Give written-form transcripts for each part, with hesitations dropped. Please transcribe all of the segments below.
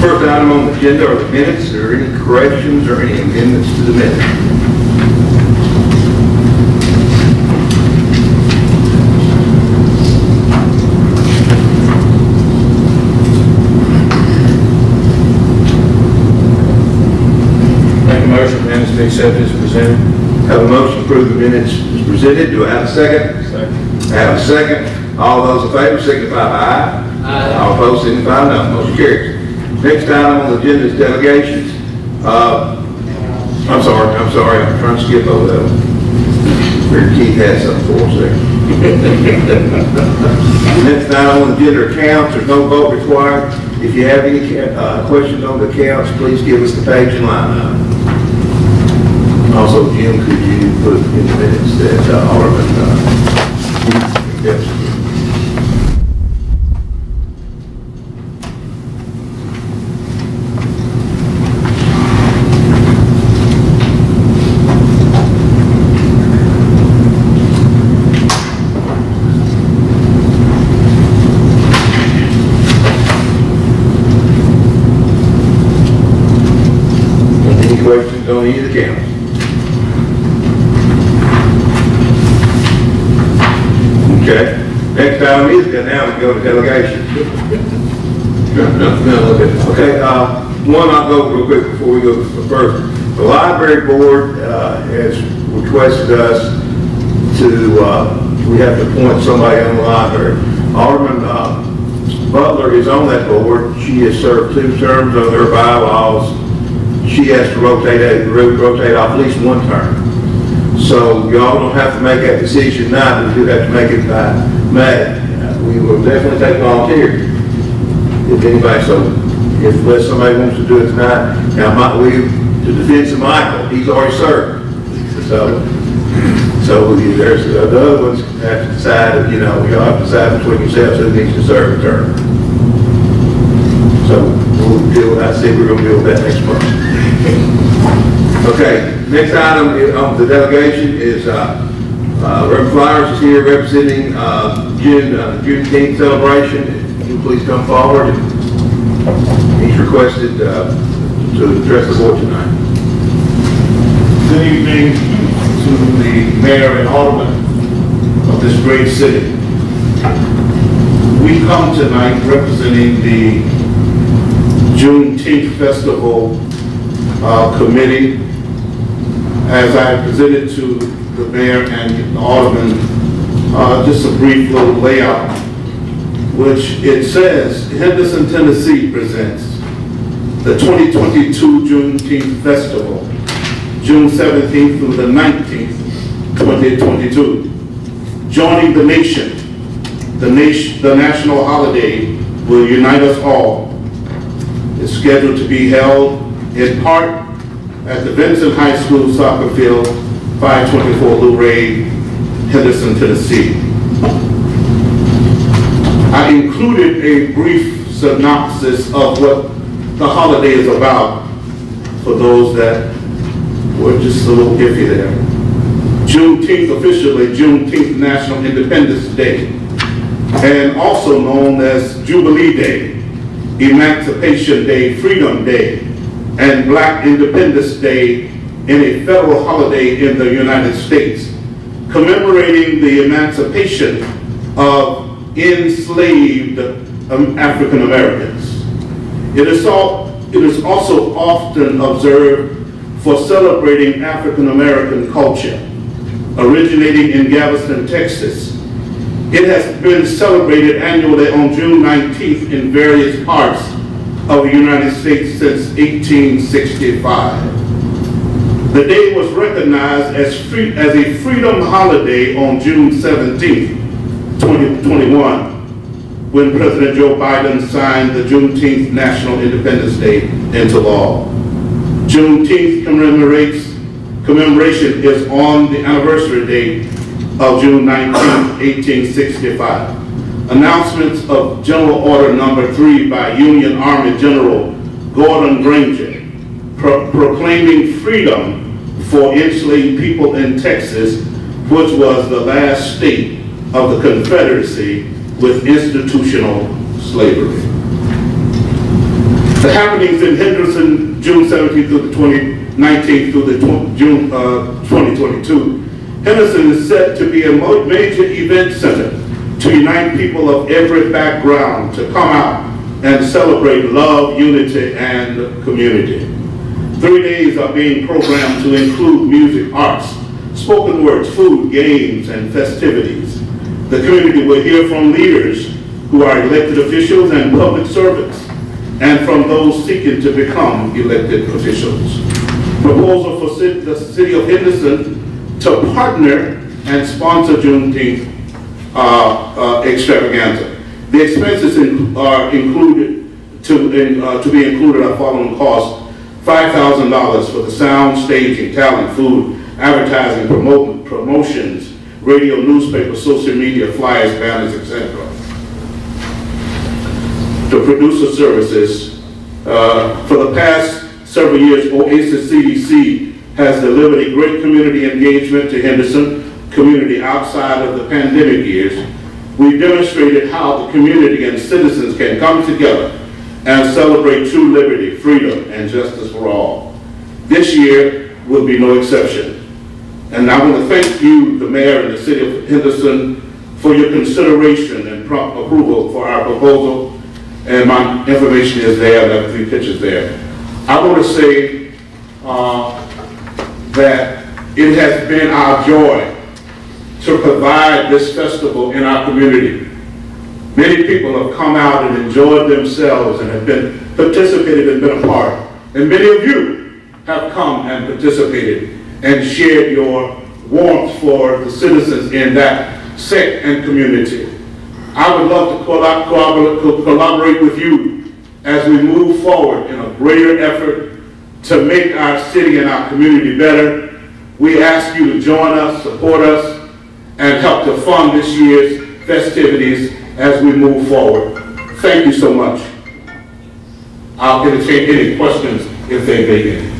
First item on the agenda are the minutes. Are there any corrections or any amendments to the minutes? Make a motion for minutes to be accepted as presented. Have a motion to approve the minutes as presented. Do I have a second? Second. I have a second. All those in favor signify by aye. Aye. All opposed signify no. Motion carries. Next item on the agenda is delegations. I'm sorry. I'm trying to skip over that one. Here, Keith has something for us there. Next item on the agenda are accounts. There's no vote required. If you have any questions on the accounts, please give us the page and line number. Also, Jim, could you put in the minutes that Alderman Henderson? Any questions on any of the accounts? Okay. Next item is that now we go to delegations. Okay. One I'll go real quick before we go first. The library board has requested us to we have to appoint somebody on the library. Alderman Butler is on that board. She has served 2 terms under her bylaws. She has to rotate off at least 1 term. So y'all don't have to make that decision now, but we do have to make it by May. We will definitely take volunteers if anybody, unless somebody wants to do it tonight. Now, to defense of Michael, he's already served. So there's the other ones have to decide, y'all have to decide between yourselves who needs to serve a term. So I said we're going to deal with that next month. Okay, next item on the delegation is Reverend Flowers is here representing Juneteenth celebration. Can you please come forward? He's requested to address the board tonight. Good evening to the mayor and aldermen of this great city. We come tonight representing the Juneteenth Festival Committee. As I presented to the mayor and the alderman, just a brief little layout, which it says, Henderson, Tennessee presents the 2022 Juneteenth Festival, June 17th through the 19th, 2022. Joining the nation, the national holiday will unite us all. It's scheduled to be held in part at the Vincent High School soccer field, 524 Luray, Henderson, Tennessee. I included a brief synopsis of what the holiday is about for those that were just a little iffy there. Juneteenth, officially Juneteenth National Independence Day, and also known as Jubilee Day, Emancipation Day, Freedom Day, and Black Independence Day in a federal holiday in the United States, commemorating the emancipation of enslaved African Americans. It is also often observed for celebrating African American culture. Originating in Galveston, Texas, it has been celebrated annually on June 19th in various parts of the United States since 1865. The day was recognized as a freedom holiday on June 17th, 2021, when President Joe Biden signed the Juneteenth National Independence Day into law. Juneteenth commemoration is on the anniversary date of June 19, 1865. Announcements of General Order Number 3 by Union Army General Gordon Granger, proclaiming freedom for enslaved people in Texas, which was the last state of the Confederacy with institutional slavery. The happenings in Henderson, June 17th through the 19th through the June 2022. Henderson is set to be a major event center to unite people of every background to come out and celebrate love, unity, and community. 3 days are being programmed to include music, arts, spoken words, food, games, and festivities. The community will hear from leaders who are elected officials and public servants, and from those seeking to become elected officials. Proposal for the City of Henderson to partner and sponsor Juneteenth extravaganza. The expenses are included to be included are following costs: $5,000 for the sound, staging, talent, food, advertising, promotions, radio, newspaper, social media, flyers, banners, etc. The producer services. For the past several years, Oasis CDC has delivered a great community engagement to Henderson community outside of the pandemic years. We demonstrated how the community and citizens can come together and celebrate true liberty, freedom, and justice for all. This year will be no exception. And I want to thank you, the mayor and the city of Henderson, for your consideration and prompt approval for our proposal. And my information is there, there are 3 pictures there. I want to say that it has been our joy to provide this festival in our community. Many people have come out and enjoyed themselves and have been participated and been a part. And many of you have come and participated and shared your warmth for the citizens in that sect and community. I would love to collaborate with you as we move forward in a greater effort to make our city and our community better. We ask you to join us, support us, and help to fund this year's festivities as we move forward. Thank you so much. I'll entertain any questions if they may be.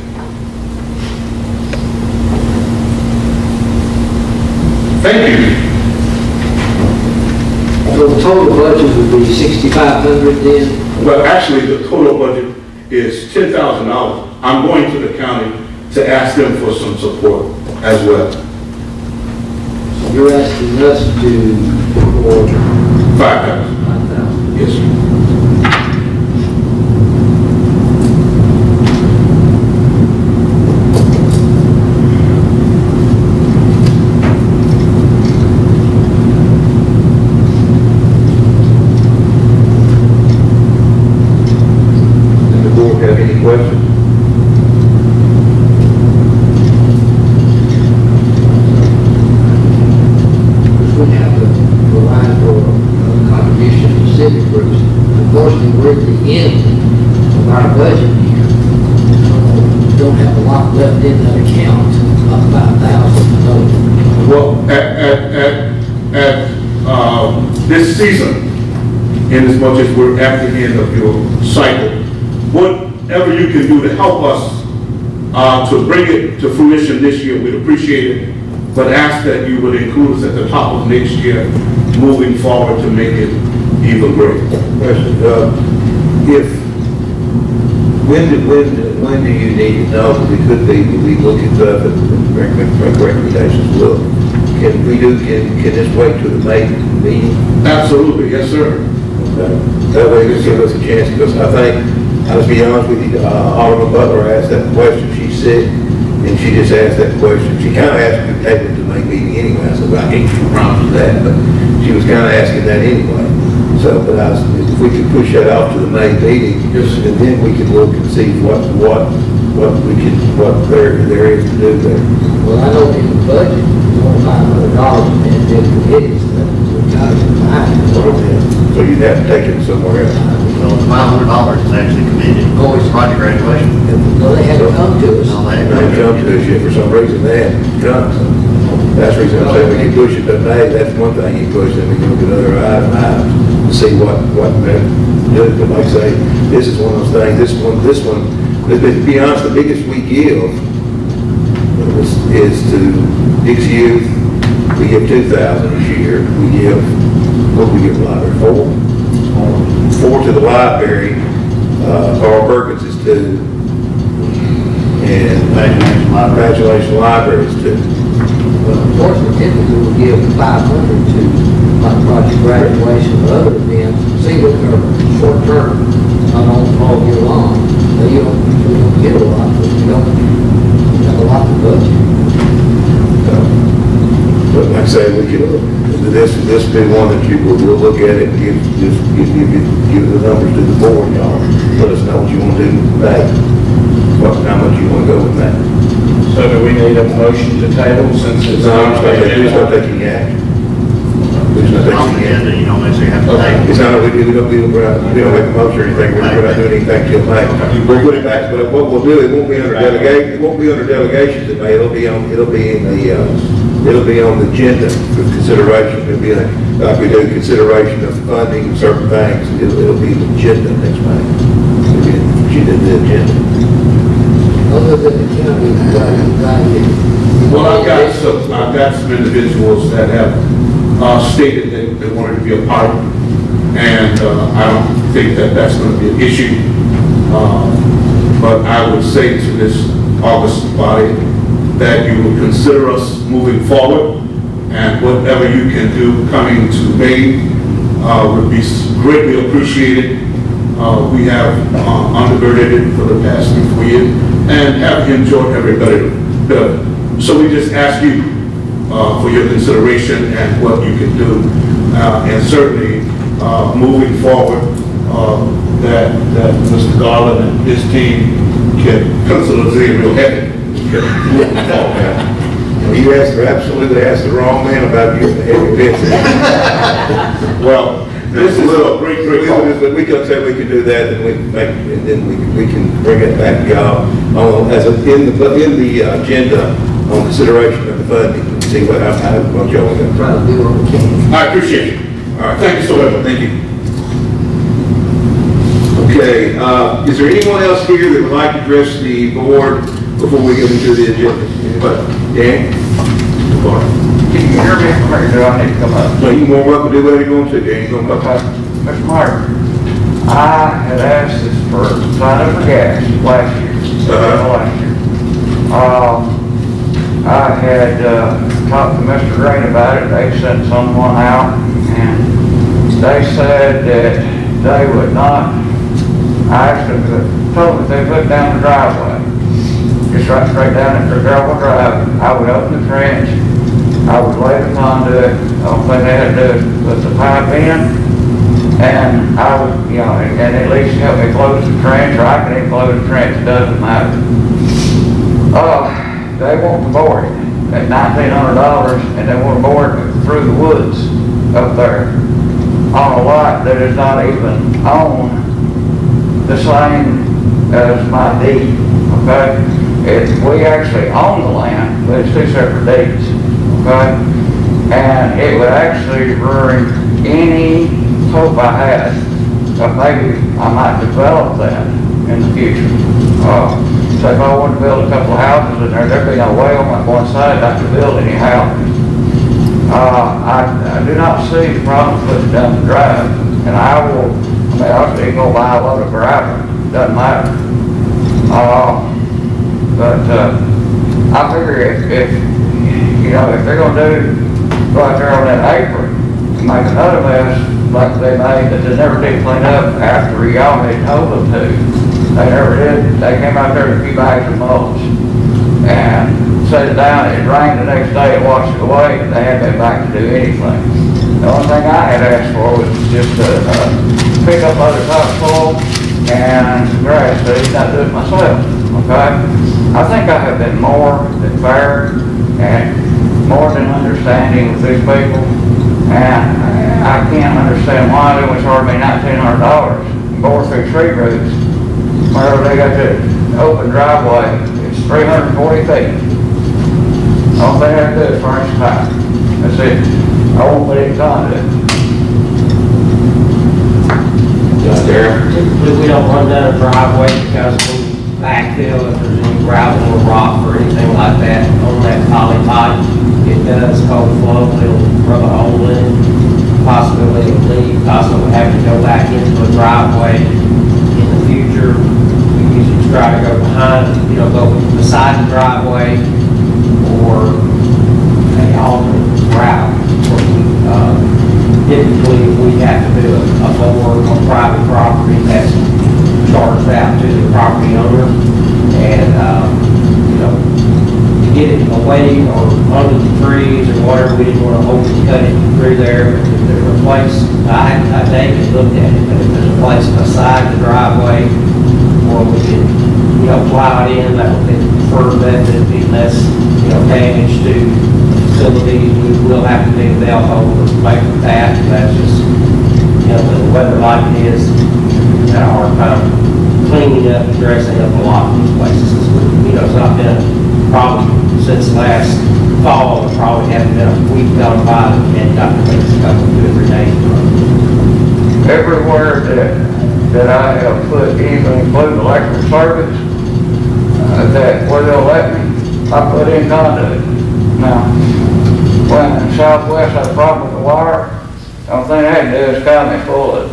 Thank you. So the total budget would be $6,500 then? Well, actually, the total budget is $10,000. I'm going to the county to ask them for some support as well. So you're asking us to for $5,000. $5,000? Yes, sir. Have any questions? We have to provide for contributions to civic groups. Unfortunately, we're at the end of our budget here. We don't have a lot left in that account, about $5,000. Well, at this season, in as much as we're at the end of your cycle, whatever you can do to help us to bring it to fruition this year, we'd appreciate it. But ask that you would include us at the top of next year, moving forward to make it even greater. Question, when do you need to know? Because it could be that we look at stuff and make recommendations. Look, can this wait till the May meeting? Absolutely, yes, sir. That way, this gives us a chance, because I think, I'll just be honest with you, Alderman Butler asked that question. She's sick, and she just asked that question. She kind of asked me to table it to May meeting anyway, so I can't promise that, but she was kind of asking that anyway. So, but if we could push that off to the May meeting, and then we could look and see what there is to do there. Well, I know in the budget, $500 and then committees that we're trying to find. So you'd have to take it somewhere else. So the $500 is actually committed. Oh, it's project graduation. No, they haven't come to us. No, They haven't come to us yet, for some reason they haven't come. That's the reason I'm saying we can push it to May. That's one thing you push, then we can look at other items to see what better do. But like I say, this is one of those things, this one, to be honest, the biggest we give is to Dixie Youth. We give $2,000 this year. We give, what do we give the library? $4 to the library. Carl Perkins is 2, and Imagination Library is 2. Well, unfortunately, typically we give 500 to like project graduation or other events, single term, short term, not all year long. But you don't get a lot, but you don't have a lot to budget. But like I say, we can, this be one that you will look at it and give the numbers to the board, y'all. Let us know what you want to do today, how much you want to go with that. So do we need a motion to table since it's No, on the who's not agenda? taking action? Who's not On the taking action? agenda, you don't necessarily have to Okay. take. It's not, we don't make a motion or anything, we're not doing anything till May. We'll put it back, but what we'll do, it won't be under delegation, it won't be under delegations in May, it'll be on the agenda for consideration. It'll be like we do consideration of funding certain things, it'll be the agenda next May. She did the agenda. Other than the county, Well, I've got some individuals that have stated that they wanted to be a part, and I don't think that that's going to be an issue. But I would say to this August body that you will consider us moving forward, and whatever you can do coming to May would be greatly appreciated. We have undergirded it for the past 3-4 years and have enjoyed every bit of it. So we just ask you for your consideration and what you can do. And certainly moving forward, that Mr. Garland and his team can pencil us in real heavy. You absolutely asked the wrong man about using the heavy bits. Well, this is a great But we can say we can do that, and we can bring it back to y'all as in the agenda on consideration of the funding. See what y'all are going to try to do what we can. I appreciate it. All right, Thank you so much. Thank you. Okay, is there anyone else here that would like to address the board before we get into the agenda? Anybody? Dan? Can you hear me from here? Do I need to come up? So you're more welcome to do whatever you want to, Dan. You're going to Okay. Mr. Martin, I had asked this for sign up for gas last year. I had talked to Mr. Green about it. They sent someone out, and they said that they would not. I asked them, told them if they put down the driveway, just right straight down into the gravel drive, I would open the trench, I would lay the conduit, the only thing they had to do is put the pipe in, and I would, and at least help me close the trench, or I can even close the trench, it doesn't matter. They want to bore it at $1,900, and they want to bore it through the woods up there on a lot that is not even on the same as my deed, okay? We actually own the land, but it's 2 separate deeds, okay? And it would actually ruin any hope I had of maybe I might develop that in the future. So if I wanted to build a couple of houses in there, there'd be no way on my one side I could build any houses. I do not see the problem putting down the drive, and I was even going to buy a load of gravel, doesn't matter. But I figure if they're going to go out there on that apron and make another mess like they made that they never did clean up after y'all had told them to, they never did. They came out there with a few bags of mulch and set it down. It rained the next day, it washed it away, and they hadn't been back to do anything. The only thing I had asked for was just to pick up other topsoil and some grass seed, not do it myself, okay? I think I have been more than fair and more than understanding with these people, and I can't understand why they would charge me $1,900 and bore through tree roots. Where they got the open driveway, it's 340 feet. All they have to do is furnish pipe. That's it. I won't put any conduit. Typically, we don't run down a driveway because we backfill if there's any gravel or rock or anything like that on that poly pipe. It does cold flow, it'll rub a hole in it, possibly it'll leak, possibly we'll have to go back into a driveway in the future. procedure, we usually try to go behind, go beside the driveway or a alternate route. Typically, we have to do a bore on private property that's charged out to the property owner, and to get it away or under the trees or whatever, we didn't want to open cut it through there. But if there's a place, I David looked at it, but if there's a place beside the driveway or we can, plow it in, that would be the preferred method, it'd be less, damage to facilities. We will have to dig a bell hole or make that. That's just, with the weather like it is, we've had a hard time cleaning up, dressing up a lot of these places. It's not been a problem since last fall. It probably hasn't been a week gone by that we hadn't got to make a couple, 2 or 3 days. Everywhere that I have put anything, including electric service, that where they'll let me, I put in conduit. Now, when Southwest had a problem with the wire, the only thing they had to do is come and pull the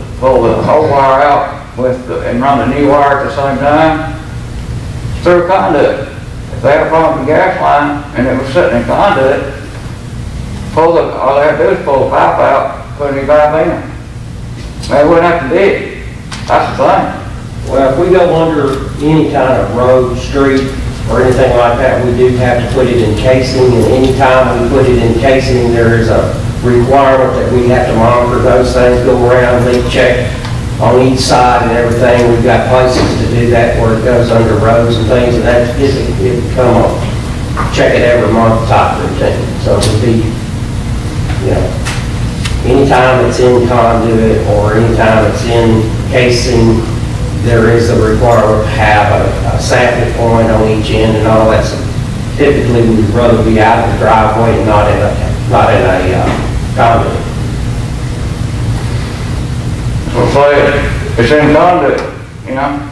whole wire out and run the new wire at the same time through a conduit. If they had a problem with the gas line and it was sitting in conduit, all they had to do is pull the pipe out, put a new pipe in. They wouldn't have to dig. That's the thing. Well, if we go under any kind of road, street, or anything like that, we do have to put it in casing, and anytime we put it in casing, there is a requirement that we have to monitor those things, go around, they check on each side and everything. We've got places to do that where it goes under roads and things, and that it come on, check it every month type routine. So it would be, anytime it's in conduit or anytime it's in casing, there is a requirement to have a sample point on each end and all that. So typically, we'd rather be out of the driveway and not in a conduit. So it's in conduit,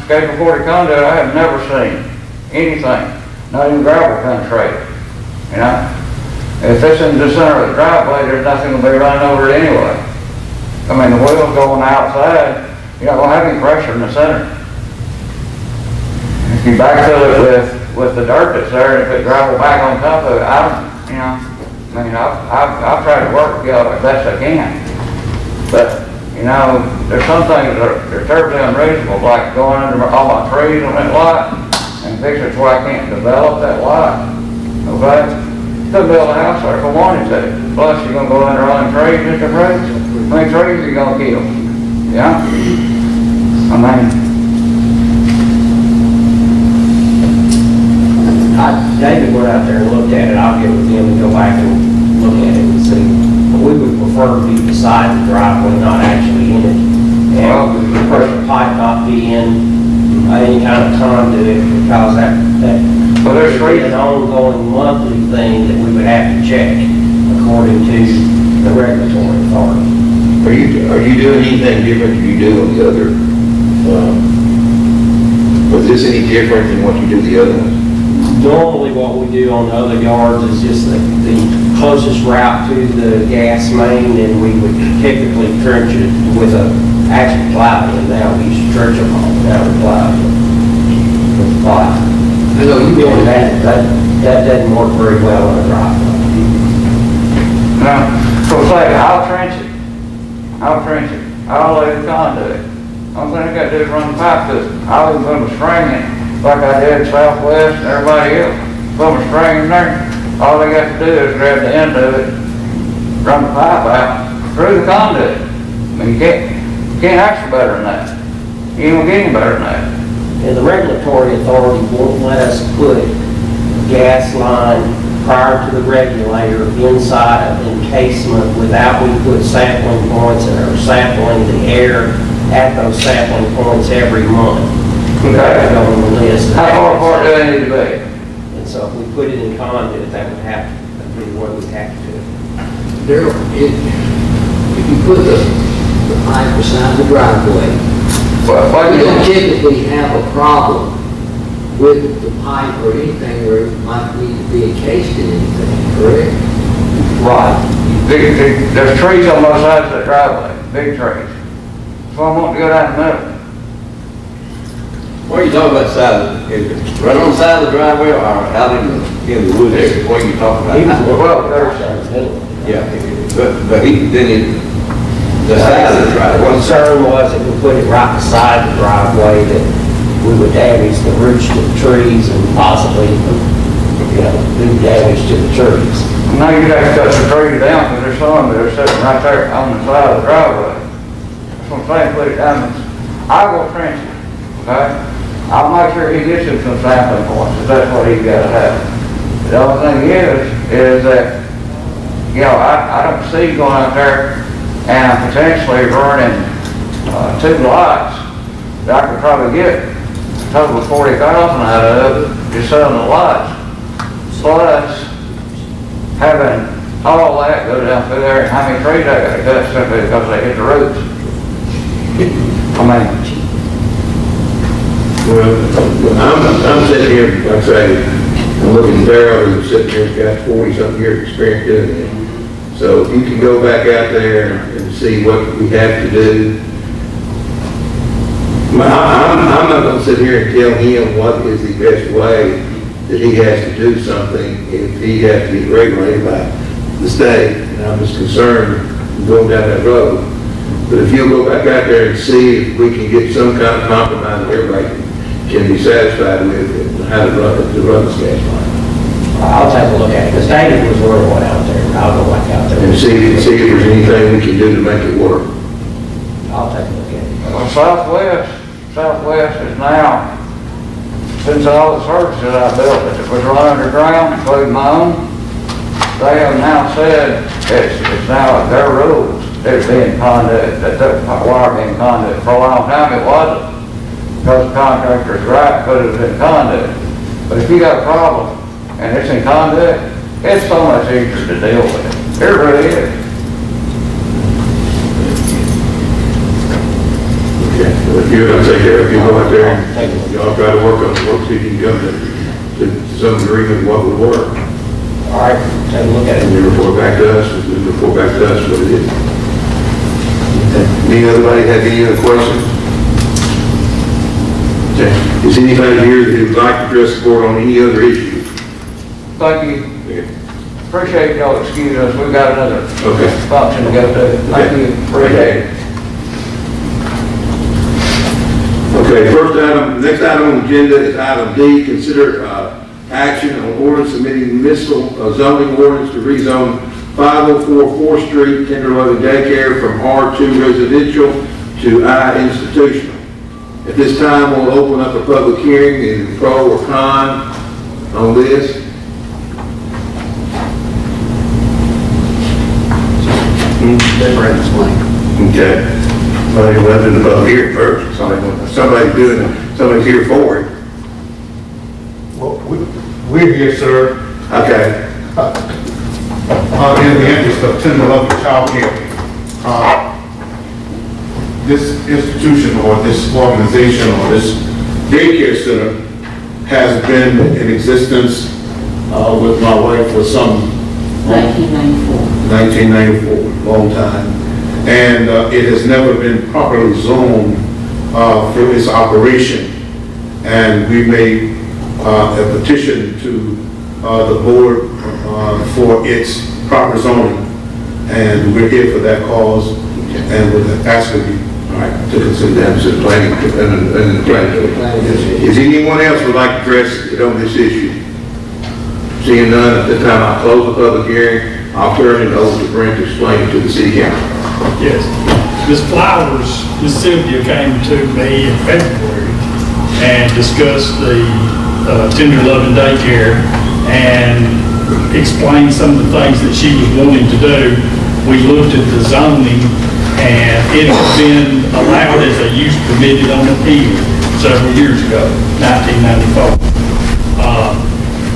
Schedule 40 conduit. I have never seen anything, not even gravel penetrate. If it's in the center of the driveway, there's nothing to be running over it anyway. I mean, the wheels going outside. You're not going to have any pressure in the center. If you backfill it with the dirt that's there and put gravel back on top of it, I've tried to work together as best I can. But, there's some things that are terribly unreasonable, like going under all my trees on that lot and fix it where I can't develop that lot. Okay? Could build a house there if I wanted to. Plus, you're going to go under all them trees, Mr. Brooks? How many trees are you going to kill? Yeah? David went out there and looked at it. I'll get with him and go back and look at it and see. But we would prefer to be beside the driveway, not actually in it. And we prefer the pipe not be in any kind of conduit, because that would be an ongoing monthly thing that we would have to check according to the regulatory authority. Are you doing anything different than you do on the other? Was this any different than what you do the other ones? Normally what we do on the other yards is just the closest route to the gas main, and we would typically trench it with a actual plow, and now we used to trench them all without a plow. With the plow. I know you doing that doesn't work very well on a driveway. Now, so say, I'll trench it. I'll lay the conduit. Only thing I got to do is run the pipe to it. I'll even put a string in, like I did Southwest and everybody else. Put a string in there. All they got to do is grab the end of it, run the pipe out through the conduit. I mean, you can't ask for better than that. You ain't gonna get any better than that. And the regulatory authority won't let us put gas line prior to the regulator inside of encasement without we put sampling points and are sampling the air at those sampling points every month. Okay. On the list. How far apart do they need to be? And so if we put it in conduit, that would have to be what we have to do. Daryl, if you put the pipe beside the driveway, Well, you don't typically have a problem with the pipe or anything where it might need to be encased in anything, correct? right. There's trees on both sides of the driveway, big trees. So I want to go down the middle. Where you talking about side, is it right on the side of the driveway or out in the woods area? What are you talking about? He was, well, there's a middle. Yeah, but the side of the driveway. Concern was if we put it right beside the driveway, that we would damage the roots to the trees and possibly, do damage to the trees. Now you have to cut the trees down, because there's some that are sitting right there on the side of the driveway. That's what I'm saying, put it down, I'll go trench it, okay? I'll make sure he gets him some sampling points, if that's what he's gotta have. The only thing is that, I don't see going out there and potentially burning, 2 lots, that I could probably get a total of 40,000 out of it, just selling the lots. Plus, having all that go down through there, and how many trees I gotta cut simply because they hit the roots. I mean, Well, I'm sitting here, like I say, I'm looking at Darryl, who's sitting here, he's got 40-something years experience doing it. So if you can go back out there and see what we have to do. I'm not gonna sit here and tell him what is the best way that he has to do something if he has to get regulated by the state. And I'm just concerned going down that road. But if you'll go back out there and see if we can get some kind of compromise that everybody can be satisfied with and how to run this gas line. I'll take a look at it, because David was worried one out there, I'll go back out there. And see if there's anything we can do to make it work. I'll take a look at it. well, Southwest is now, since all the services I built, that was run underground, including my own, they have now said it's now their rules. It's being conduit, that wire being conduit. For a long time it wasn't, because the contractor's right, put it in conduit. But if you got a problem and it's in conduit, it's so much easier to deal with it. It really is. Okay, well, if you're gonna take care, if you go out there and y'all try to work see if you can come to some agreement what would work. All right, take a look at And it. you report back to us, what it is. Anybody have any other questions? Okay. Is anybody here that would like to address the board on any other issue? Thank you. Okay. Appreciate y'all excusing us. We've got another Okay. function to go to. Thank you. Appreciate it. Okay, next item on the agenda is item D, consider action on ordinance submitting municipal zoning ordinance to rezone 504 4th Street, Tenderloin Daycare from R2 residential to I institutional. At this time, we'll open up a public hearing in pro or con on this. Different explain. Okay. Well, you'll have to do the public hearing first. Somebody's here for it. Well, we're here, sir, Okay. in the interest of tender loving child care. This institution or this organization or this daycare center has been in existence with my wife for some 1994, long time. And it has never been properly zoned for its operation. And we made a petition to the board for its proper zoning. And we're here for that cause and would ask of you To consider that to the planning, and the planning. Is anyone else would like to address it on this issue? Seeing none, at this time I'll close the public hearing. I'll turn it over to Brent to explain it to the city council. Yes. Ms. Flowers, Ms. Sylvia came to me in February and discussed the tender loving daycare and explained some of the things that she was wanting to do. We looked at the zoning and it had been allowed as a use permitted on appeal several years ago, 1994.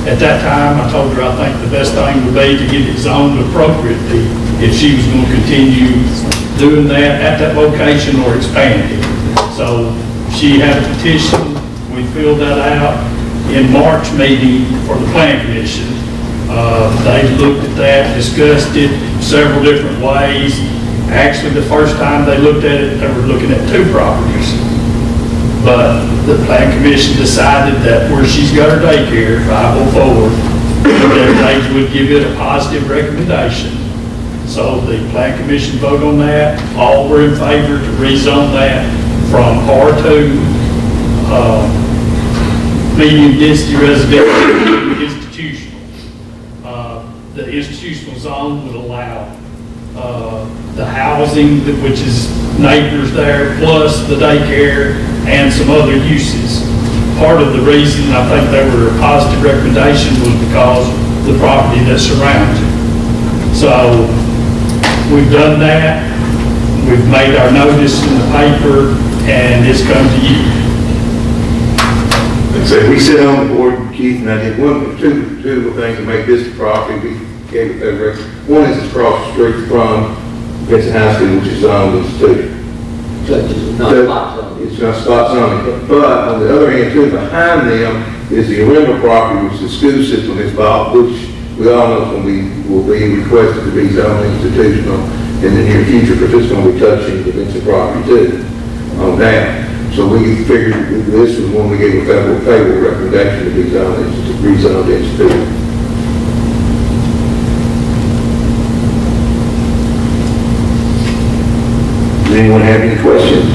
At that time, I told her I think the best thing would be to get it zoned appropriately if she was going to continue doing that at that location or expand it. So she had a petition, we filled that out in March meeting for the planning commission. They looked at that, discussed it several different ways. Actually, the first time they looked at it, they were looking at 2 properties. But the plan commission decided that where she's got her daycare, 504, that they would give it a positive recommendation. So the plan commission voted on that. All were in favor to rezone that from R2, medium density residential to institutional. The institutional zone would allow the housing, which is neighbors there, plus the daycare and some other uses. Part of the reason I think they were a positive recommendation was because of the property that surrounds it. So we've done that. We've made our notice in the paper, and it's come to you. So we sit on the board, Keith, and I did two things to make this property. We gave it that record. One is across the street from Henderson High School, which is zoned institution. So it's not spot zoning. It's not spot zoning. But on the other hand, too, behind them is the rental property, which the school system is bought, which we all know will be requested to be zoned institutional in the near future, because it's going to be touching the Vincent property too on that. So we figured this was when we gave a favorable recommendation to be rezoned institutional. Does anyone have any questions?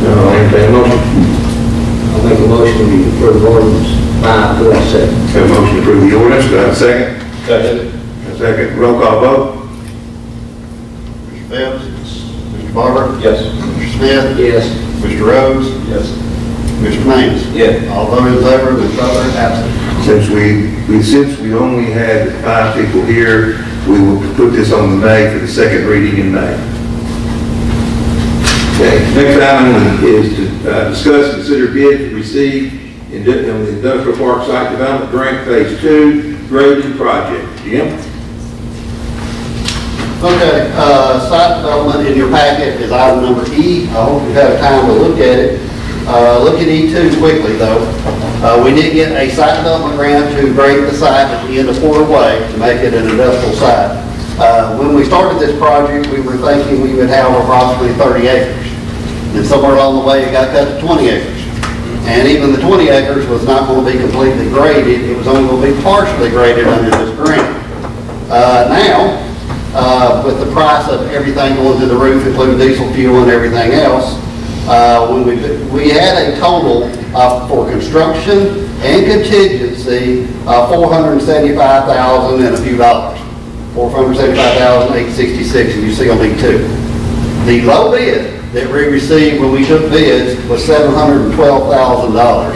No, I'll entertain a motion. I'll make a motion for the ordinance 547. Have a motion to approve the ordinance. Do I have a second? Second. A second. Roll call vote. Mr. Phipps? Mr. Barber? Yes. Mr. Smith? Yes. Mr. Rhodes? Yes. Mr. Maines? Yes. All voted in favor, Ms. Butler absent. Since we only had 5 people here, we will put this on the May for the second reading in May. Okay, next item is to discuss and consider bid to receive on the Industrial Park Site Development Grant Phase 2 grading project. Jim? Okay, site development in your packet is item number E. I hope you've had time to look at it. Look at E2 quickly though. We did get a site development grant to grade the site at the end of Porter Way to make it an industrial site. When we started this project, we were thinking we would have approximately 30 acres. And somewhere along the way, it got cut to 20 acres. And even the 20 acres was not going to be completely graded. It was only going to be partially graded under this grant. Now, with the price of everything going through the roof, including diesel fuel and everything else, we had a total for construction and contingency of $475,000 and a few dollars. $475,866, and you see on E2. The low bid that we received when we took bids was $712,000.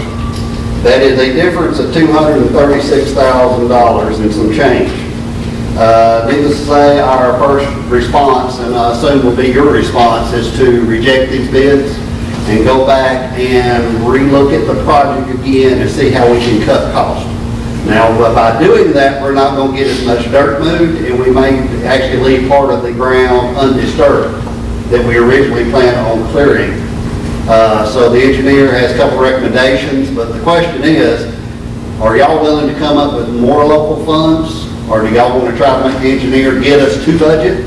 That is a difference of $236,000 and some change. Needless to say, our first response, and I assume will be your response, is to reject these bids and go back and relook at the project again and see how we can cut costs. Now, by doing that, we're not going to get as much dirt moved, and we may actually leave part of the ground undisturbed that we originally planned on clearing. So the engineer has a couple recommendations, but the question is, are y'all willing to come up with more local funds, or do y'all want to try to make the engineer get us to budget?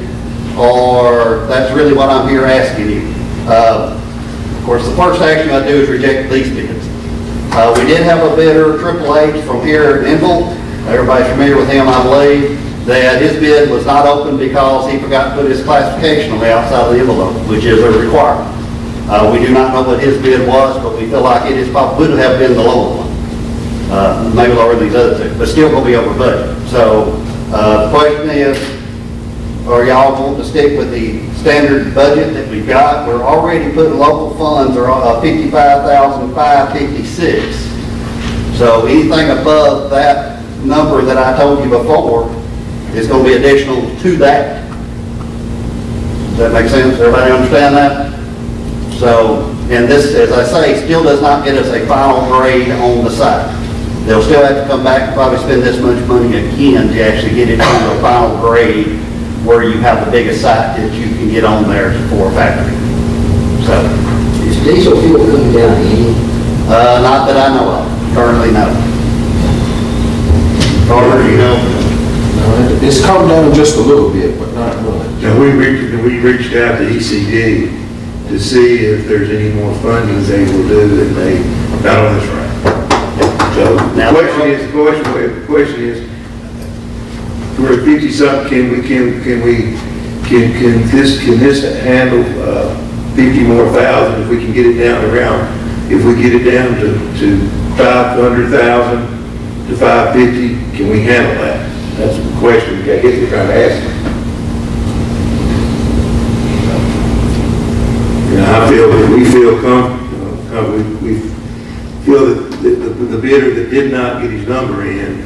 Or that's really what I'm here asking you. Of course, the first action I do is reject these bids. We did have a bidder, Triple H from here in Enville. Everybody's familiar with him, I believe. That his bid was not open because he forgot to put his classification on the outside of the envelope, which is a requirement. We do not know what his bid was, but we feel like it is probably would have been the lower one. Maybe lower than these other two, but still going to be over budget. So the question is, are y'all going to stick with the standard budget that we've got? We're already putting local funds are $55,556. So anything above that number that I told you before is going to be additional to that. Does that make sense? Everybody understand that? So, and this, as I say, still does not get us a final grade on the site. They'll still have to come back and probably spend this much money again to actually get it to a final grade where you have the biggest site that you can get on there for a factory. So, Is diesel fuel coming down any? not that I know of. Currently, no. Carter, you know? It's come down just a little bit, but not much. Now, we reached out to ECD to see if there's any more funding they will do and they, not on this round. So the question is, we're at 50 something, can this handle 50 more thousand if we can get it down around, if we get it down to 500,000 to 550, can we handle that? That's the question I guess we're trying to ask. I feel that we feel we feel that the bidder that did not get his number in,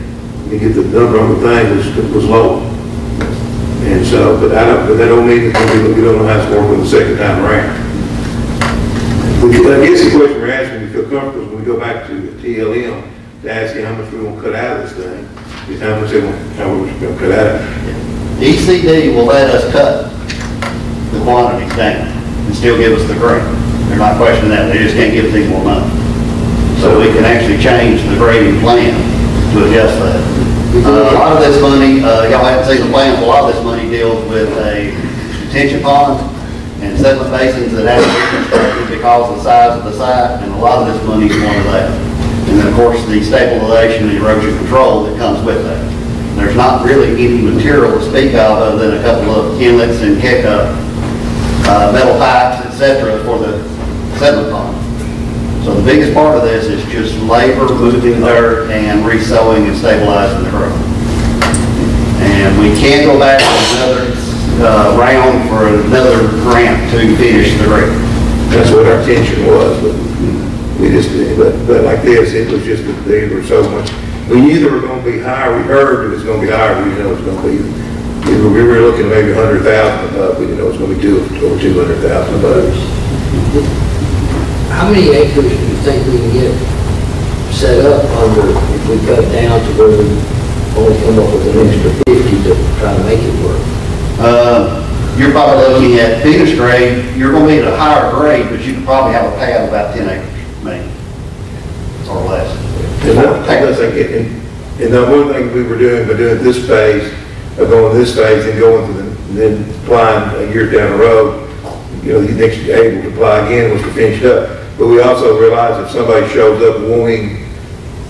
to get the number on the thing was low. And so, but that don't mean that we don't know how it's working the second time around. I guess the question we're asking, we feel comfortable when we go back to the TLM to ask you how much we want to cut out of this thing, is how much we're going to cut out of it. ECD will let us cut the quantities down and still give us the grade. They're not questioning that, they just can't give us any more money. So we can actually change the grading plan to adjust that. A lot of this money, y'all haven't seen the plan, a lot of this money deals with a detention pond and sediment basins that have to be constructed because of the size of the site, and a lot of this money is one of that. And then of course the stabilization and erosion control that comes with that. There's not really any material to speak of other than a couple of inlets and metal pipes, etc. for the sediment pond. So the biggest part of this is just labor, moving dirt, and re-sowing and stabilizing the ground. And we can't go back to another round for another grant to finish the grade. That's what our intention was, but we just, but like this, it was just that they were so much. We knew they were going to be higher. We heard it was going to be higher. We didn't know it was going to be. We were looking at maybe 100,000 above. We didn't know it was going to be over 200,000 above. How many acres do you think we can get set up under if we cut down to where we only come up with an extra 50 to try to make it work? You're probably looking at finished grade. You're going to be at a higher grade, but you could probably have a pad of about 10 acres, maybe, or less. And the one thing we were doing by doing this phase, going this phase and going to then applying a year down the road, you know, the next able to apply again was to finish it up. But we also realized if somebody shows up wanting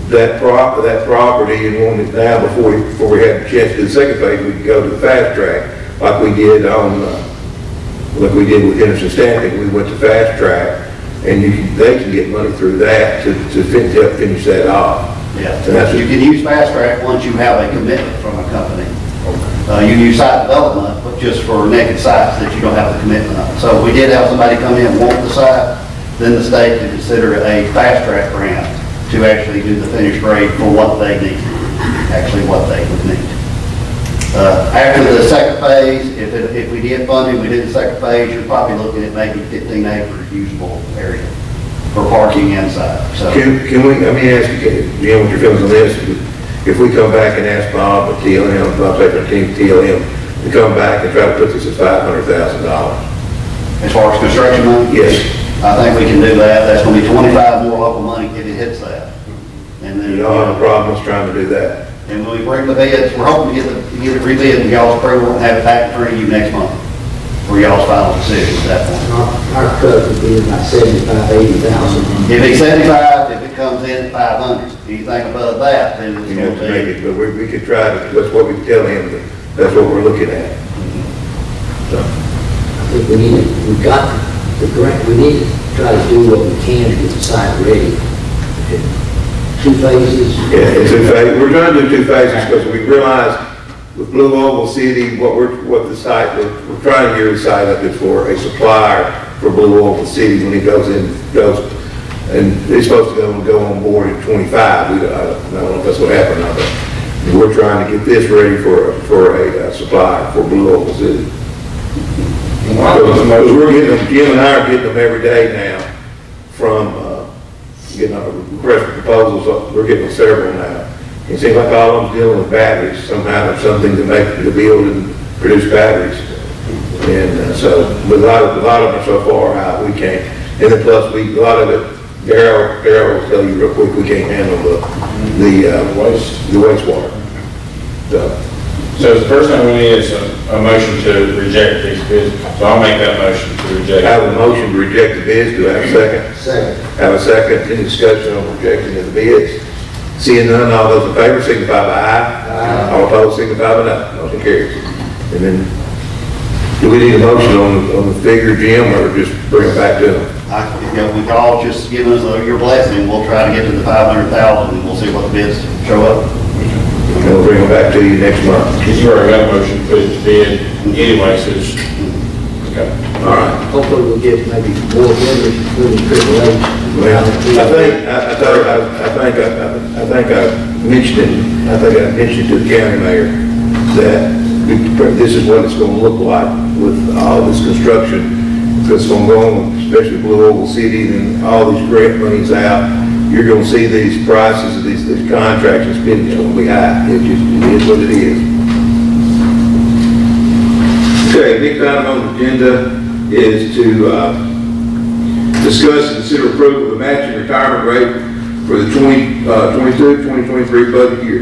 that property and wanting it now before we had a chance to do the second phase, we could go to the fast track like we did with Henderson Stamping. We went to fast track, and they can get money through that to help finish that off. Yeah, you can use fast track once you have a commitment from a company. You can use site development, but just for naked sites that you don't have the commitment on. So we did have somebody come in and want the site, then the state can consider a fast track grant to actually do the finished grade for what they need, actually what they would need. After the second phase, if we did funding, we did the second phase, you're probably looking at maybe 15 acres usable area for parking inside. So Can we, let me ask you, Jim, what your feelings on this? If we come back and ask Bob or TLM, Bob Paper Team TLM, to come back and try to put this at $500,000. As far as construction money? Yes. I think we can do that. That's going to be 25 more local money if it hits that. And then You don't have a problem with trying to do that. And when we bring the bids, we're hoping to get it rebid with y'all's approval and have it back in front of you next month for y'all's final decision at that point. Our cut would be about 75,000, 80,000. If it's 75, if it comes in at 500, anything above that, then it's You going have to to make be. it, but we could try to, that's what we tell him, that's what we're looking at. So, I think we've got the grant, we need to try to do what we can to get the site ready. 2 phases. yeah, it's two phases. We're trying to do 2 phases because we realize with Blue Oval City, what the site, we're trying to gear the site up is for a supplier for Blue Oval City when he goes, and he's supposed to go on board at 25. I don't know if that's what happened or not, but we're trying to get this ready for a supplier for Blue Oval City. Because we're getting them, Jim and I are getting them every day now from getting a request for proposals. We're getting several now. It seems like all of them dealing with batteries. Somehow there's something to build and produce batteries. And so, but a lot of them are so far out, we can't. And then plus, a lot of it, Darryl will tell you real quick, we can't handle the wastewater. So the first thing we need is a motion to reject these bids. So I'll make that motion to I reject. have a motion to reject the bids. Do I have a second? Second. Have a second. Any discussion on rejecting of the bids? Seeing none, all those in favor signify by aye. All opposed signify by no. Motion carries. And then, do we need a motion on the figure, Jim, or just bring it back to them? We could all just give us your blessing, we'll try to get to the 500,000, and we'll see what the bids show up. And we'll bring it back to you next month. Because you already got a motion to put it to bid anyway, so it's, okay. All right. Hopefully we'll get maybe more vendors, including AAA. Well, I think I mentioned to the county mayor that this is what it's going to look like with all this construction that's going to go on, especially Blue Oval City and all these grant monies out. You're going to see these prices of these contracts and spending going to be high. It is what it is. Okay, next item on the agenda is to discuss and consider approval of the matching retirement rate for the 2022-2023 budget year.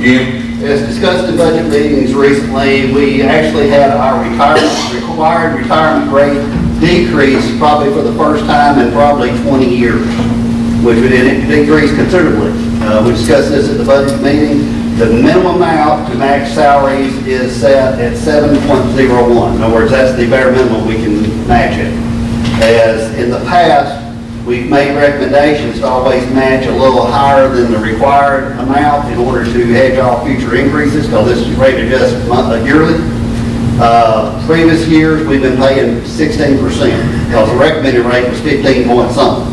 Jim? As discussed in budget meetings recently, we actually had our required retirement rate decrease probably for the first time in probably 20 years, which would decrease considerably. We discussed this at the budget meeting. The minimum amount to match salaries is set at 7.01. In other words, that's the bare minimum we can match it. As in the past, we've made recommendations to always match a little higher than the required amount in order to hedge off future increases, because this is rate adjusted yearly. Previous years, we've been paying 16%, because the recommended rate was 15 point something.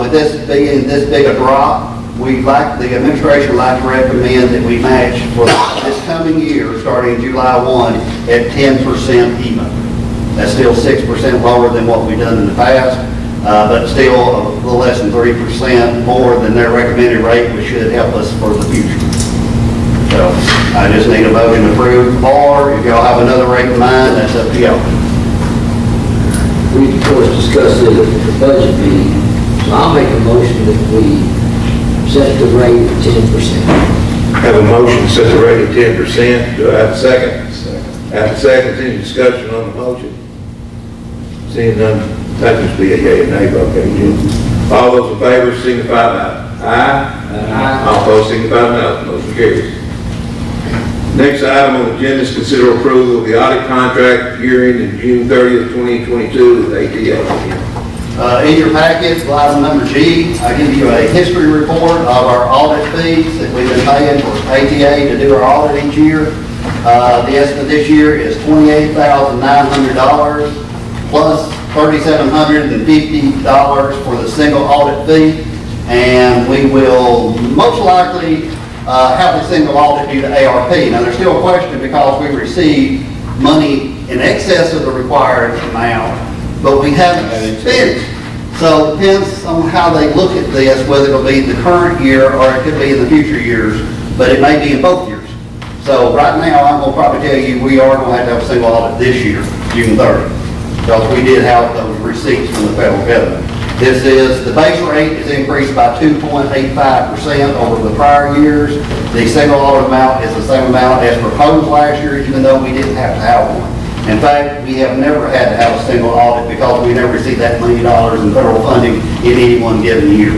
With this being this big a drop, the administration would like to recommend that we match for this coming year, starting July 1, at 10% even. That's still 6% lower than what we've done in the past. But still a little less than 3% more than their recommended rate, which should help us for the future. So I just need a motion to approve, or if y'all have another rate in mind, that's up to y'all. We, of course, discussed it at the budget meeting, so I'll make a motion that we set the rate at 10%. Have a motion to set the rate at 10%. Do I have a second? Second. Have a second. Any discussion on the motion? Seeing none, that must be a yea and nay vote, okay, Jim? All those in favor signify by aye. All opposed signify by no. Motion carries. Next item on the agenda is consider approval of the audit contract year ending June 30th, 2022 with ATA. In your packet, item number G, I give you a history report of our audit fees that we've been paying for ATA to do our audit each year. The estimate this year is $28,900 plus $3,750 for the single audit fee, and we will most likely have the single audit due to ARP. Now, there's still a question because we received money in excess of the required amount, but we haven't spent it. So it depends on how they look at this, whether it'll be the current year or it could be in the future years, but it may be in both years. So right now, I'm going to probably tell you we are going to have a single audit this year, June 30th, because we did have those receipts from the federal government. This is, the base rate is increased by 2.85% over the prior years. The single audit amount is the same amount as proposed last year, even though we didn't have to have one. In fact, we have never had to have a single audit because we never received that $1 million in federal funding in any one given year.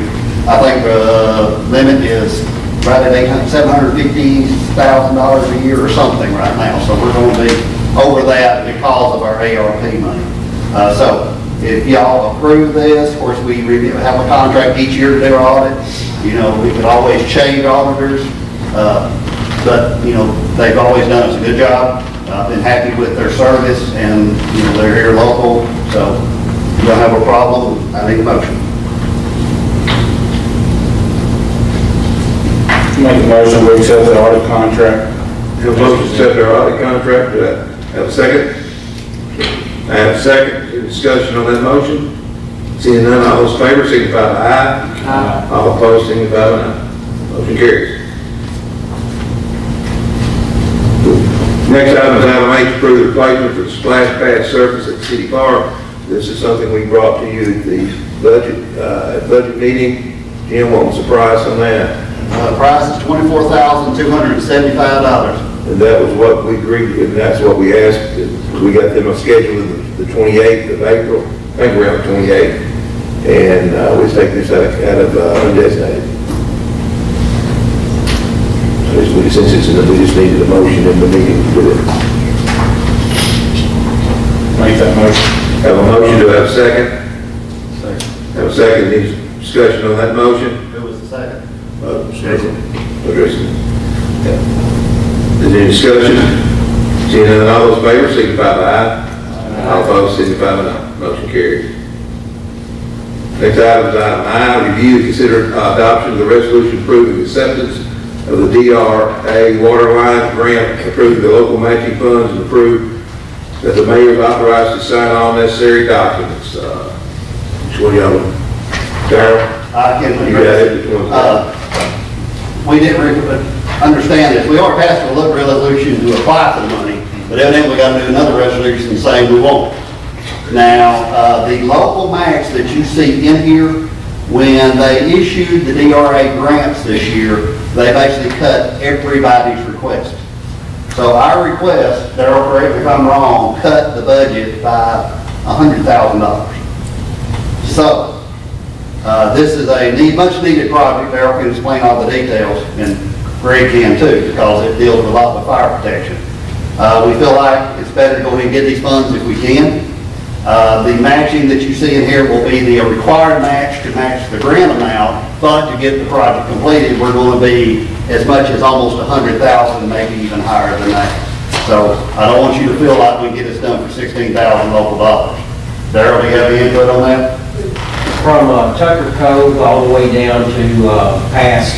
I think the limit is right at $750,000 a year or something right now. So we're going to be over that because of our ARP money. So if y'all approve this, of course, we have a contract each year to do our audit. You know, we could always change auditors, but, you know, they've always done us a good job. I've been happy with their service, and, you know, they're here local, so if you don't have a problem, I need a motion. Make a motion, we accept the audit contract. Have a motion to accept our audit contract. Do I have a second? I have a second. Any discussion on that motion? Seeing none, all those in favor signify by aye. Aye. All opposed signify by no. Motion carries. Next item is item H, approve the replacement for the splash pad surface at City Park. This is something we brought to you at the budget meeting. Jim, what was the price on that? Price is $24,275. And that was what we agreed, and that's what we asked. We got them on schedule the 28th of April, I think around 28th. And we take this out of undesignated. Since it's in the, we just needed a motion in the meeting to do it. Make that motion. Have a motion, do I have a second? Second. Have a second, any discussion on that motion? Who was the second? Addressing. Is there any discussion? Seeing none, all those in favor, signify by aye. All opposed, signify by no. Motion carries. Next item is item I, review and consider adoption of the resolution approving acceptance of the DRA water line grant, approving the local matching funds, and approve that the mayor is authorized to sign all necessary documents. Which one y'all? Darrell? I can You got it? Which one? We didn't understand this. We are passing a local resolution to apply for the money, but evidently we got to do another resolution saying we won't. Now, the local match that you see in here, when they issued the DRA grants this year, they basically cut everybody's request. So our request, Darrell, correct me if I'm wrong, cut the budget by $100,000. So, this is a much needed project. Darrell can explain all the details, and Greg can too, because it deals a lot with fire protection. We feel like it's better to go ahead and get these funds if we can. The matching that you see in here will be the required match to match the grant amount, but to get the project completed, we're going to be as much as almost $100,000, maybe even higher than that. So I don't want you to feel like we can get this done for $16,000 local dollars. Darrell, do you have any input on that? From Tucker Cove all the way down to past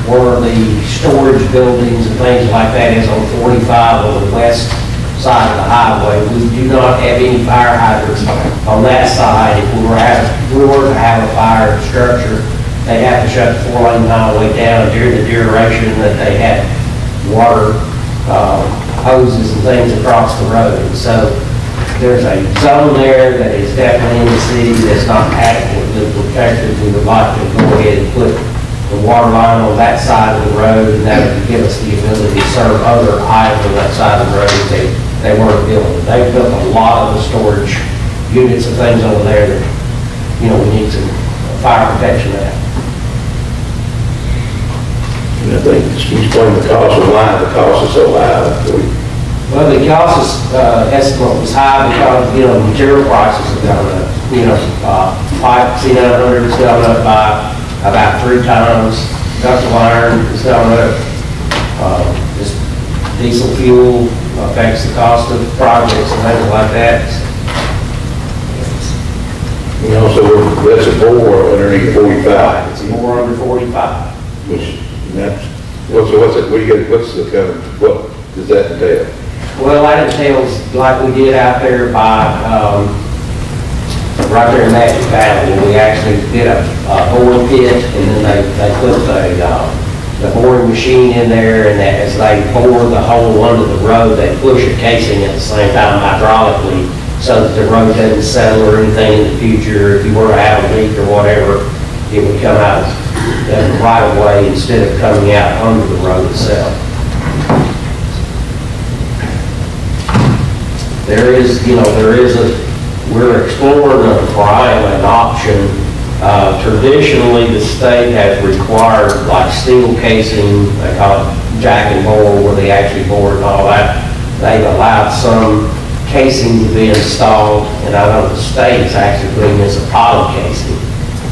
where the storage buildings and things like that is on 45 on the west side of the highway. We do not have any fire hydrants on that side. If we were to have a fire structure, they'd have to shut the 4-lane highway down during the duration that they had water hoses and things across the road. So there's a zone there that is definitely in the city that's not adequately protected. We would like to go ahead and put the water line on that side of the road, and that would give us the ability to serve other items on that side of the road they weren't building. They built a lot of the storage units and things over there that, we need some fire protection at. And I think, you explain the cost of line, the cost is so high. Well, the cost estimate was high because, material prices have gone up. Pipe C900 has gone up by about 3 times. Ductile iron has gone up. Just diesel fuel affects the cost of projects and things like that. So that's a bore underneath 45. It's more under 45. Which, what's the kind of, what does that entail? Well, that entails like we did out there by, right there in Magic Valley. We actually did a boring pit, and then they put the boring machine in there, and as they bore the hole under the road, they push a casing at the same time hydraulically, so that the road doesn't settle or anything in the future. If you were to have a leak or whatever, it would come out right away instead of coming out under the road itself. We're exploring or trying an option. Traditionally, the state has required like steel casing, they call it jack and bore, where they actually bore and all that. They've allowed some casing to be installed, and I know the state is actually putting this a pilot casing,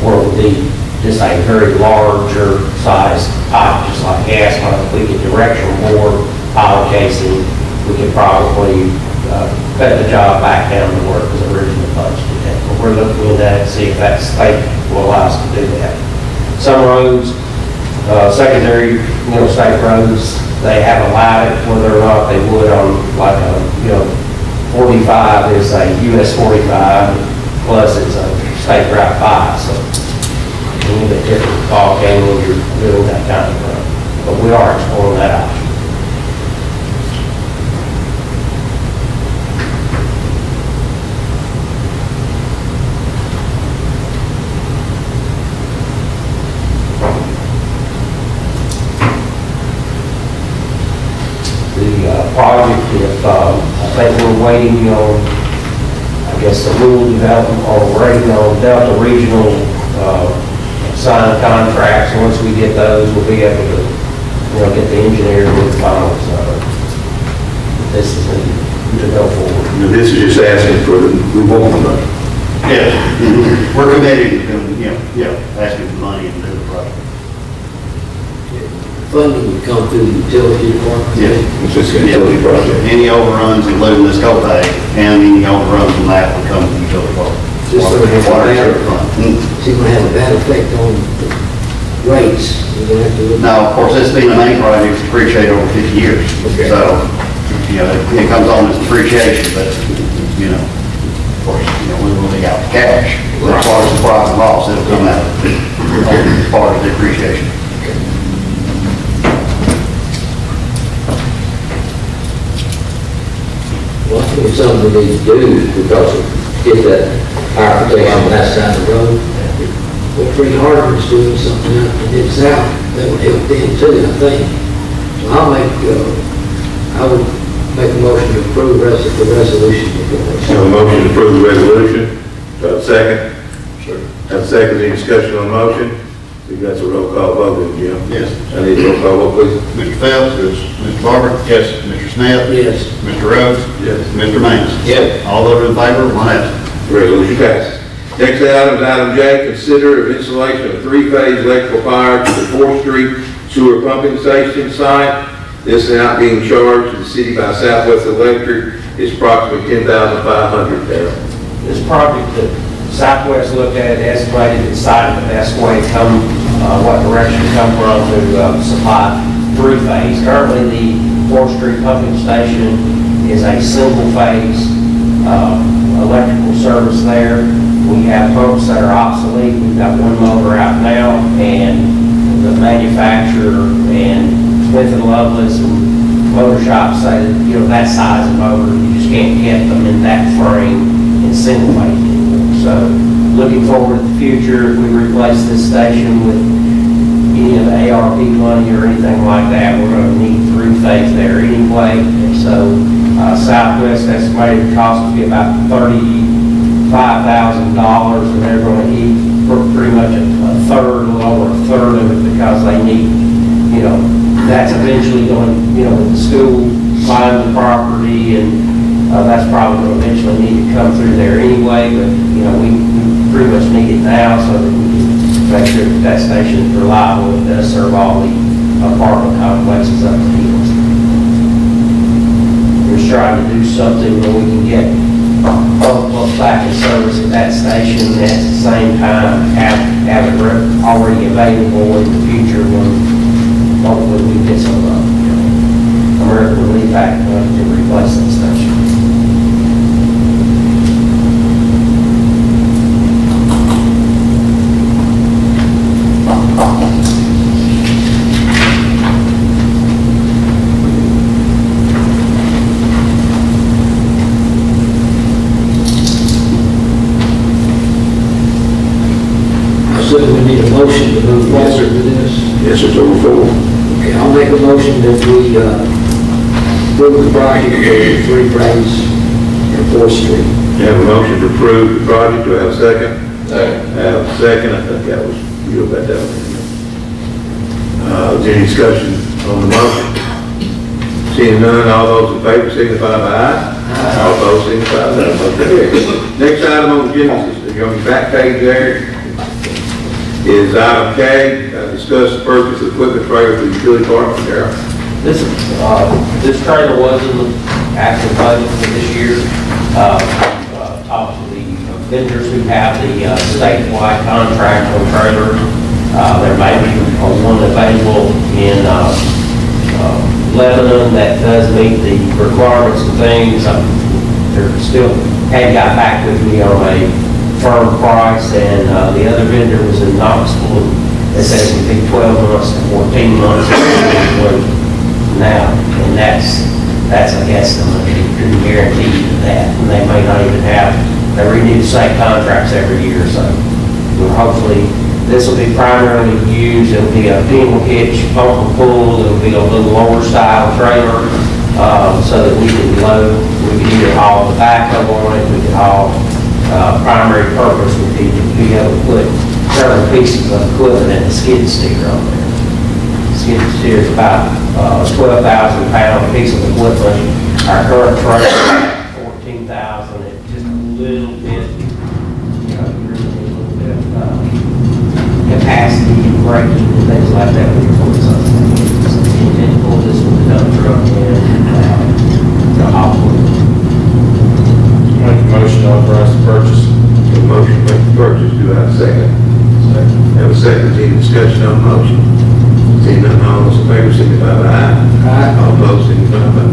where it would be just a very larger size pipe, just like gas line. If we get directional bore pilot casing, we could probably cut the job back down to where it was originally budgeted. But we're looking at that to see if that state will allow us to do that. Some roads, secondary, state roads, they have allowed it whether or not they would on like a, 45 is a US 45 plus it's a state route 5. So a little bit different ball game when you're doing that kind of road. But we are exploring that option. think we're waiting on, I guess, the rule development, or waiting on Delta Regional, signed contracts. Once we get those, we'll be able to, get the engineer to the final, so this is to go forward. And this is just asking for we want the money. Yes. We're committed to, asking for money and do the project. Funding would come through the utility department. Yeah. It's just a utility project. Any overruns, including this copay, and any overruns on that would come from the utility department. Just so we have Water a reserve fund. So you're gonna have a bad effect on the rates. You're gonna have to look. Now, of course, this being a main project, it's depreciated over 50 years. Okay. So, it comes on as depreciation, but, of course, we will be out the cash. But as far as the profit and loss, it'll come out as part of the depreciation. Well, I think it's something we need to do because of get that fire protection on that side of the road. Well, Free Harbor's doing something out in the south that would help them too, I think. So I would make a motion to approve the resolution. Have a motion to approve the resolution. Do I have a second? Sure. Have a second, any discussion on the motion? I think that's a roll call vote, then, Jim. Yes. I need a roll call vote, please. Mr. Phelps? Yes. Mr. Barber? Yes. Mr. Smith? Yes. Mr. Rhodes? Yes. Mr. Maines? Yes. All those in favor, one absent. Resolution passes. Next item is item J, consider of installation of three-phase electrical power to the 4th Street sewer pumping station site. This amount being charged to the city by Southwest Electric is approximately $10,500 there. This project that Southwest looked at, estimated, decided the best way to come, what direction to come from to supply three-phase. Currently, the 4th Street pumping station is a single-phase electrical service there. We have pumps that are obsolete. We've got one motor out now, and the manufacturer and Smith & Lovelace and motor shops say that, that size of motor, you just can't get them in that frame in single phase anymore. So looking forward to the future, if we replace this station with any of the ARP money or anything like that, we're going to need three-phase there anyway. And so Southwest estimated the cost to be about $35,000, and they're going to eat pretty much a third, a little over a third of it because they need, that's eventually going, with the school buying the property, and that's probably going to eventually need to come through there anyway, but, we pretty much need it now so that we can make sure that station is reliable and does serve all the apartment complexes up the hills. We're just trying to do something where we can get pumps back in service at that station and at the same time have it already available in the future when hopefully we get some American Relief Act money to replace that station. So we need a motion to move forward with this. Yes, it's over 4. Okay, I'll make a motion that we approve the project for three-phase at 4th Street. You have a motion to approve the project. Do I have a second? Second. I have a second. I think that was you about that one. Is there any discussion on the motion? Seeing none, all those in favor signify by aye. All those signify by no. Next item on the agenda is on your back page there is item K, discuss the purchase of equipment trailer for the utility department. Darryl. This trailer was in the active budget for this year. Talked to the vendors who have the statewide contract on trailers. There may be one available in Lebanon that does meet the requirements and things. They're still hadn't got back with me on a firm price, and the other vendor was in Knoxville. They said it would be 12 months to 14 months now, and that's a guesstimate. They couldn't guarantee you that, and they may not even have, they renew the same contracts every year, so hopefully this will be primarily used. It'll be a single hitch, pump and pull. It'll be a little lower style trailer. so that we can load, we can either haul the backhoe on it, we can haul, primary purpose would be able to put several pieces of equipment and a skid steer on there. Skid steer is about 12,000 pound piece of equipment. Our current trailer is 14,000. It's just a little bit, you know, really need a little bit of capacity and braking and things like that when you're pulling something. So we intend to pull this with the dump truck and the haul. Make a motion to authorize the purchase. A motion to make the purchase, do I have a second? Second. Have a second, any discussion on the motion? Seeing none, all those in favor, signify by aye. Aye. All opposed, signify by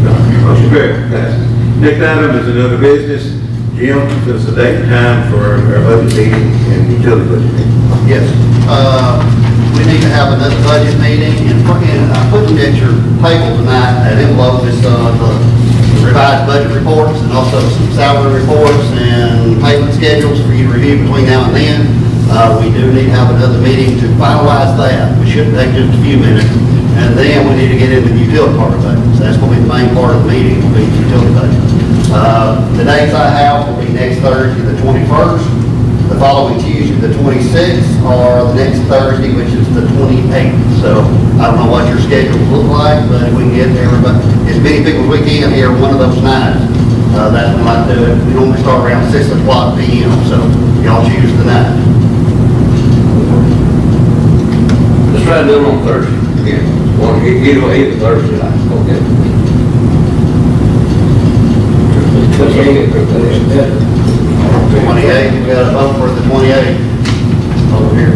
no. Motion carried, passes. Next item is another business. Jim, since the date and time for our budget meeting and utility budget meeting. Yes, we need to have another budget meeting, and putting at your table tonight, that envelope is the revised budget reports and also some salary reports and payment schedules for you to review between now and then. We do need to have another meeting to finalize that. We should take just a few minutes. And then we need to get into the utility part of it. So that's going to be the main part of the meeting, will be the utility budget. The dates I have will be next Thursday, the 21st, the following Tuesday, the 26th, or the next Thursday, which is the 28th. So I don't know what your schedules look like, but if we can get everybody, as many people as we can here one of those nights, that's when I do it. We normally start around 6 o'clock p.m., so y'all choose the night. Let's try to do it on Thursday. Yeah. Well, either Thursday night. Okay. 28th, we got a vote for the 28th over here.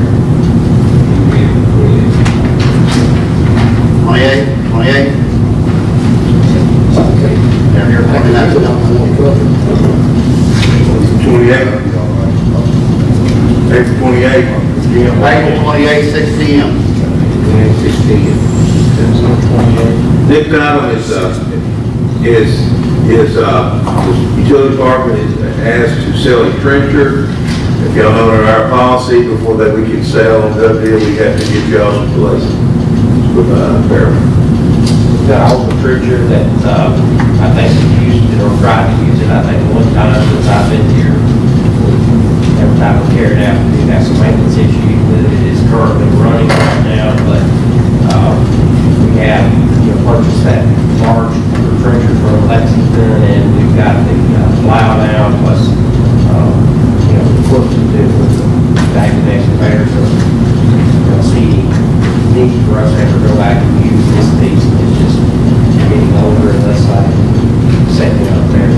28th. Down here, 29th. 28th. April 28th. April 28th, 6 p.m. 6 p.m. Next item is the utility department is asked to sell a trencher. If y'all know our policy, before that we can sell and that deal, we have to give y'all some place. We've got an old trencher that, I think we used it or tried to use it. I think one time since I've been here, every time we carry it out, we have some maintenance issues with it. It is currently running right now, but, we have, purchased that large trencher from Lexington, and we've got the, plow now, plus, equipment to do with the vacuum excavator, so, see, need for us to ever go back and use this piece. It's just getting older and less like setting up there.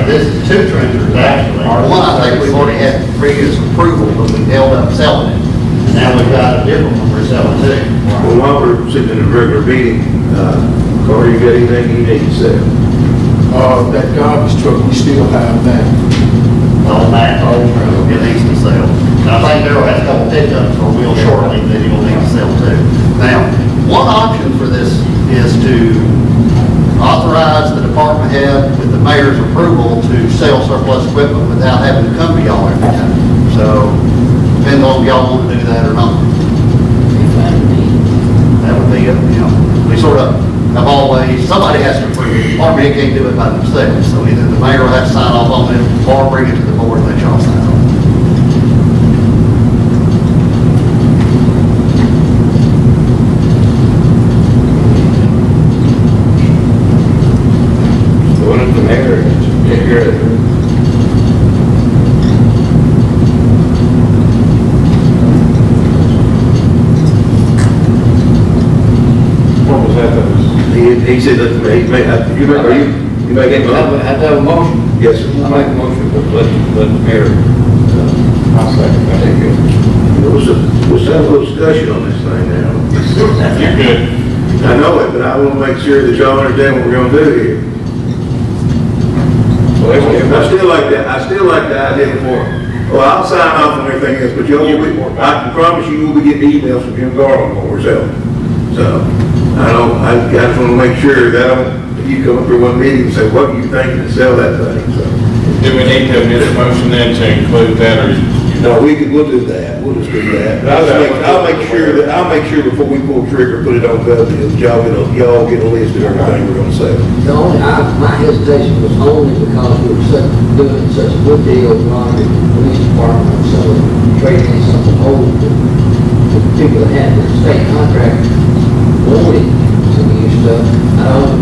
This is two trenchers, actually. One, I think we've already had previous approval, but we held up selling it. And now we've got a different one we're selling too. Well, while we're sitting in a regular meeting, Corey, you got anything you need to say? That garbage truck, we still have that. On that, it needs to sell. And I think Darryl has a couple pickups for wheel shortly that he'll need to sell too. Now, one option for this is to authorize the department head with the mayor's approval to sell surplus equipment without having to come to y'all every time. So, depends on if y'all want to do that or not. That would be, we sort of have always, somebody has to approve it. Department head can't do it by themselves. So either the mayor will have to sign off on it or bring it to the board and let y'all sign off. What if the mayor is here? What was that? He said that you may have a motion. Yes, sir. I make a motion to let the mayor, I'll second that. Let's have a little discussion on this thing now. You're good. I know it, but I want to make sure that y'all understand what we're going to do here. I still like that. I still like the idea before. Well, I'll sign off on everything else, but I can promise you will be getting emails from Jim Garland on yourself. So, I just want to make sure that you come up for one meeting and say, what are you thinking to sell that thing? So. Do we need to amend the motion then to include that, or No, we'll do that, we'll just do that. I'll make sure before we pull the trigger, put it on gov deals, y'all get a list of everything we're gonna say. The only, my hesitation was only because we were doing such a good deal, Ron, in the police department, and so trading something old, the people that had the state contract wanted some new stuff.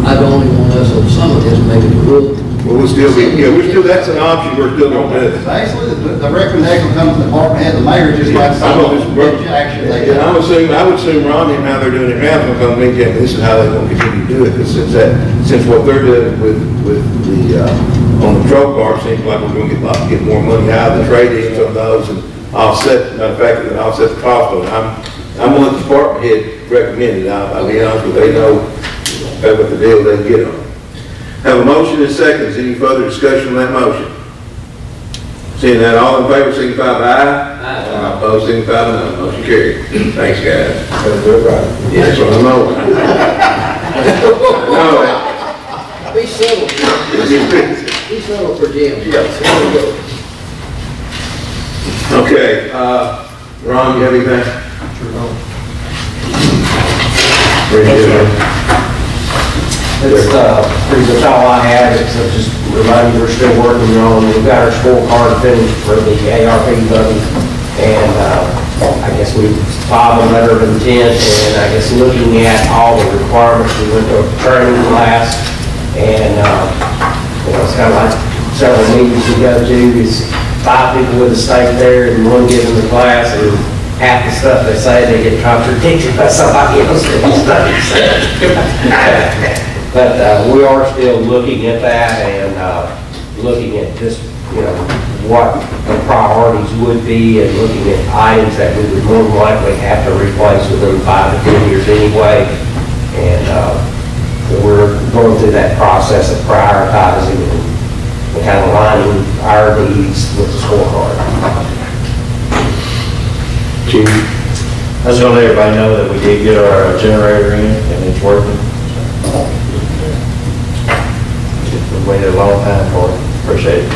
I don't only want us on some of this, maybe the rule. Well, that's an option, we're still gonna do it. Basically, the recommendation comes from the department head, the mayor just like some of the action they And I would assume Ronnie and how they're doing it now, is gonna come to me, and this is how they're gonna continue to do it, because since what they're doing with the, on the patrol car, seems like we're gonna get more money out of the trade-ins on those, and offset, matter of fact, offset the cost of it. I'm one the department head recommended, I'll be honest with you, they know what the deal they can get on. Have a motion and seconds. Any further discussion on that motion? Seeing that, all in favor, signify by aye. Aye. Opposed, signify by no. Motion carried. Thanks, guys. Yes, I know. No. Be settled. Be settled for Jim. Yes. Okay, Ron, you have anything? It's pretty much all I had, except just remind you we're still working on, we've got our scorecard finished for the ARP budget, and I guess we filed a letter of intent, and I guess looking at all the requirements, we went to a training class, and it's kind of like several meetings we go to, is 5 people with a stake there, and one giving the class, and half the stuff they say, they get contradicted by somebody else that said. But we are still looking at that and looking at just, what the priorities would be and looking at items that we would more than likely have to replace within 5 to 10 years anyway. And we're going through that process of prioritizing and kind of aligning our needs with the scorecard. Chief? I just want to let everybody know that we did get our generator in and it's working. We waited a long time for it. Appreciate it.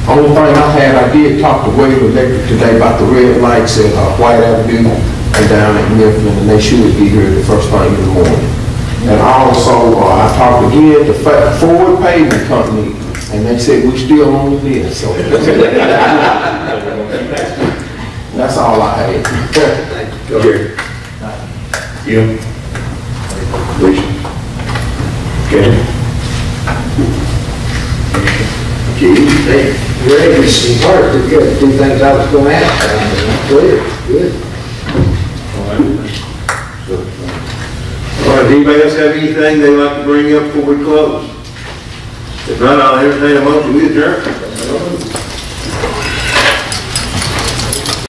Only thing I had, I did talk to Wade Electric today about the red lights at White Avenue and down at Mifflin, and they should be here the first thing in the morning. And also, I talked again to Ford Paving Company, and they said we still on the list. So that's all I had. Go here. You? Alicia? Okay. Hey, you're ready to see work, you're good, do things I was going to ask, clear, good. All right, anybody else have anything they'd like to bring up before we close? If not, I'll entertain a motion, we adjourn.